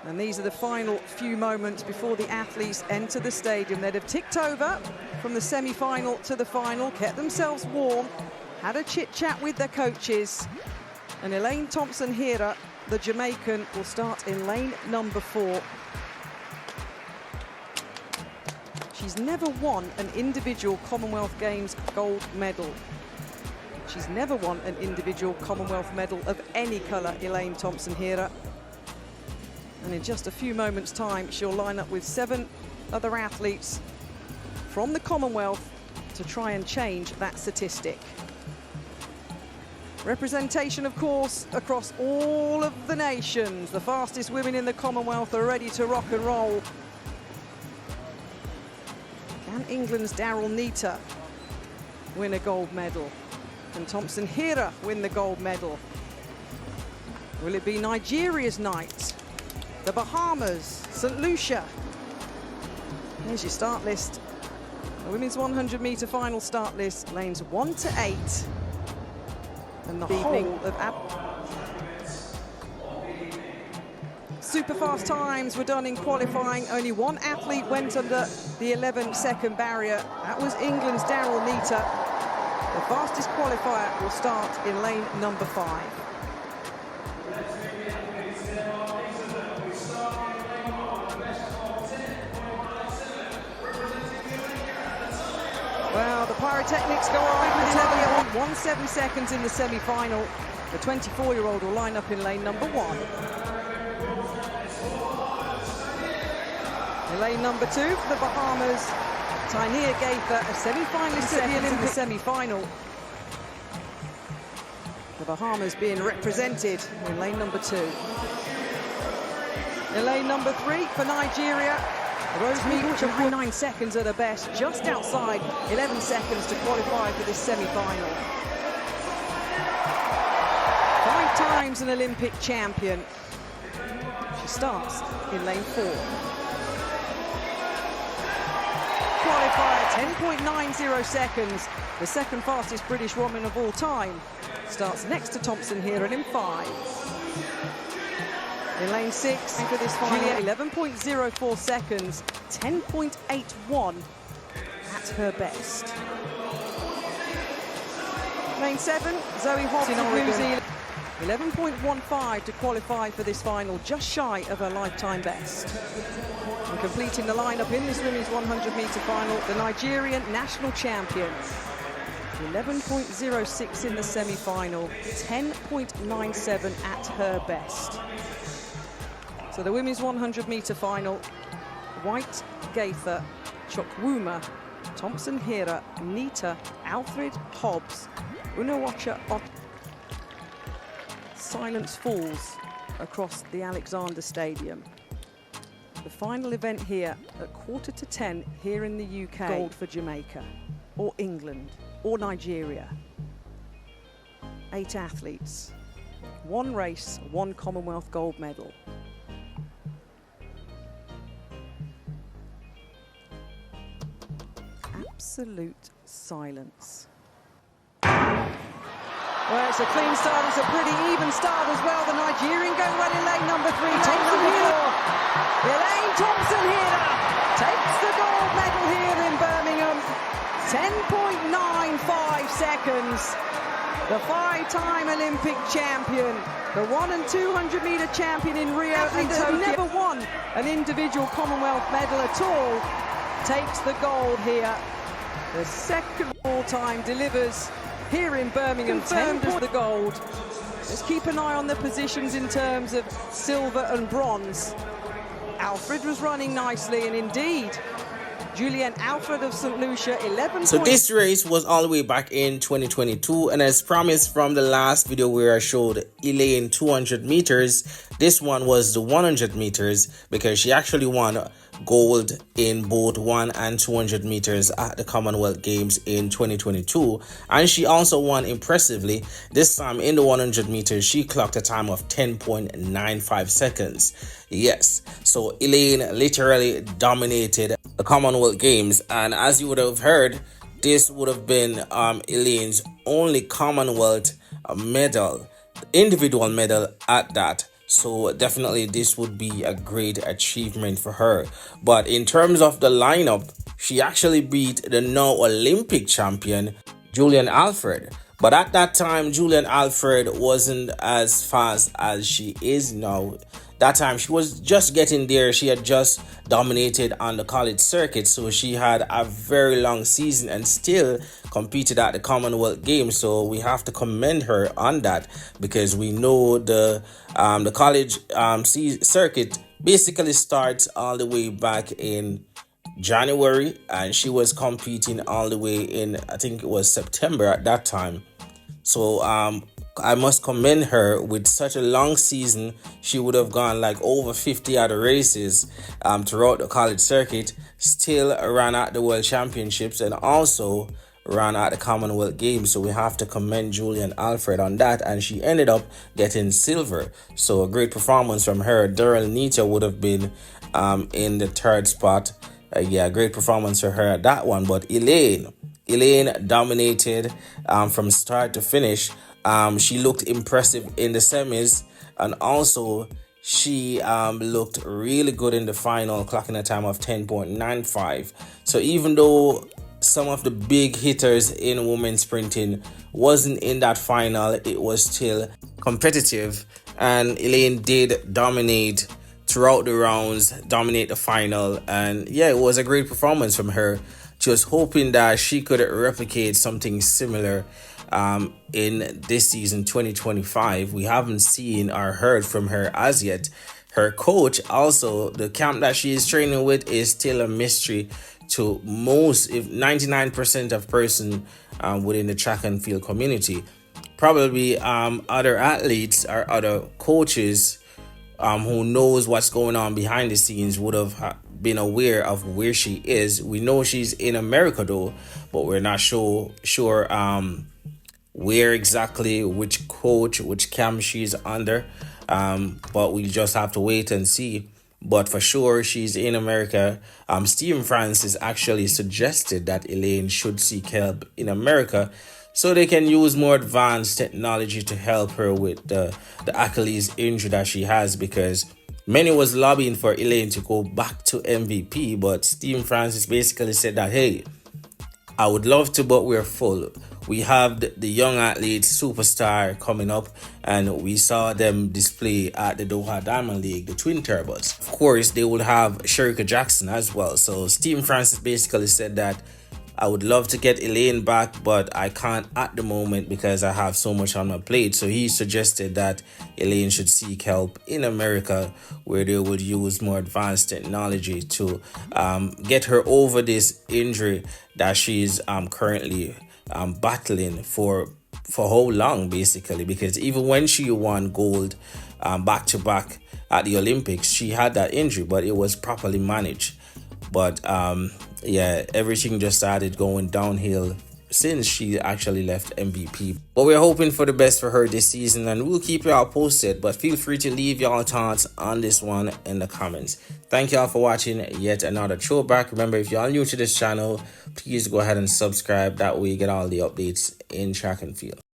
And these are the final few moments before the athletes enter the stadium. They'd have ticked over from the semi-final to the final, kept themselves warm, had a chit-chat with their coaches. And ELAINE Thompson Herah, the Jamaican, will start in lane number 4. She's never won an individual Commonwealth Games gold medal. She's never won an individual Commonwealth medal of any colour, ELAINE Thompson Herah. And in just a few moments' time, she'll line up with 7 other athletes from the Commonwealth to try and change that statistic. Representation, of course, across all of the nations. The fastest women in the Commonwealth are ready to rock and roll. Can England's Daryl Neita win a gold medal? Can Thompson Herah win the gold medal? Will it be Nigeria's night? The Bahamas, St. Lucia. Here's your start list. The women's 100-metre final start list, lanes 1 to 8. And the whole of super fast times were done in qualifying. Only one athlete went under the 11-second barrier. That was England's Daryl Neita. The fastest qualifier will start in lane number 5. Well, the pyrotechnics go on. 1:07 seconds in the semi-final. The 24-year-old will line up in lane number 1. In lane number 2 for the Bahamas, Tynia Gaither, a semi-finalist at the Olympic semi-final. The Bahamas being represented in lane number 2. In lane number 3 for Nigeria, Rosemary, 9 seconds at her best, just outside 11 seconds to qualify for this semi-final. 5 times an Olympic champion. She starts in lane 4. Qualifier, 10.90 seconds. The second fastest British woman of all time. Starts next to Thompson Herah in 5. In lane 6 for this final, 11.04 seconds, 10.81 at her best. Lane 7, Zoe Hobbs in New Zealand, 11.15 to qualify for this final, just shy of her lifetime best. And completing the lineup in this women's 100-metre final, the Nigerian national champion. 11.06 in the semi-final, 10.97 at her best. So the women's 100-metre final, White, Gaither, Chukwuma, Thompson Herah, Neita, Alfred, Hobbs, Unawacha, silence falls across the Alexander Stadium. The final event here at 9:45 here in the UK. Gold for Jamaica, or England, or Nigeria. 8 athletes, 1 race, 1 Commonwealth gold medal. Absolute silence. Well, it's a clean start, it's a pretty even start as well. The Nigerian going well in lane number 3, lane number 4. ELAINE Thompson Herah takes the gold medal here in Birmingham. 10.95 seconds. The 5-time Olympic champion, the 100 and 200-metre champion in Rio and Tokyo. Never won an individual Commonwealth medal at all. Takes the gold here. The second all-time delivers here in Birmingham, confirmed as the gold. Let's keep an eye on the positions in terms of silver and bronze. Alfred was running nicely, and indeed, Julienne Alfred of St. Lucia, 11. So this race was all the way back in 2022, and as promised from the last video where I showed ELAINE 200 meters, this one was the 100 meters because she actually won gold in both 100 and 200 meters at the Commonwealth Games in 2022, and she also won impressively. This time in the 100 meters, she clocked a time of 10.95 seconds. Yes, so ELAINE literally dominated the Commonwealth Games, and as you would have heard, this would have been ELAINE's only Commonwealth medal, individual medal at that. So definitely this would be a great achievement for her. But in terms of the lineup, she actually beat the now Olympic champion, Julian Alfred. But at that time, Julian Alfred wasn't as fast as she is now. That time she was just getting there. She had just dominated on the college circuit, so she had a very long season and still competed at the Commonwealth Games. So we have to commend her on that, because we know the college circuit basically starts all the way back in January, and she was competing all the way in, I think it was September at that time. So I must commend her. With such a long season, she would have gone like over 50 other races throughout the college circuit, still ran at the World Championships and also ran at the Commonwealth Games. So we have to commend Julian Alfred on that, and she ended up getting silver. So a great performance from her. Daryl Nita would have been in the third spot. Great performance for her at that one. But Elaine dominated from start to finish. She looked impressive in the semis, and also she looked really good in the final, clocking a time of 10.95. So even though some of the big hitters in women's sprinting wasn't in that final, it was still competitive, and Elaine did dominate throughout the rounds, dominate the final, and it was a great performance from her. Just hoping that she could replicate something similar in this season 2025. We haven't seen or heard from her as yet. Her coach, also, the camp that she is training with is still a mystery to most, if 99% of person within the track and field community. Probably other athletes or other coaches who knows what's going on behind the scenes would have been aware of where she is. We know she's in America though, but we're not sure where exactly, which coach, which camp she's under. But we just have to wait and see. But for sure, she's in America. Stephen Francis actually suggested that Elaine should seek help in America, so they can use more advanced technology to help her with the Achilles injury that she has, because many was lobbying for Elaine to go back to MVP, but Stephen Francis basically said that, hey, I would love to, but we're full. We have the young athletes, superstar coming up, and we saw them display at the Doha Diamond League, the Twin Turbos. Of course, they will have Sherika Jackson as well. So Stephen Francis basically said that I would love to get Elaine back, but I can't at the moment because I have so much on my plate. So he suggested that Elaine should seek help in America, where they would use more advanced technology to get her over this injury that she's currently battling for how long, basically, because even when she won gold back to back at the Olympics, she had that injury, but it was properly managed. But everything just started going downhill since she actually left MVP. But we're hoping for the best for her this season, and we'll keep y'all posted. But feel free to leave y'all thoughts on this one in the comments. Thank y'all for watching yet another throwback. Remember, if y'all new to this channel, please go ahead and subscribe. That way you get all the updates in track and field.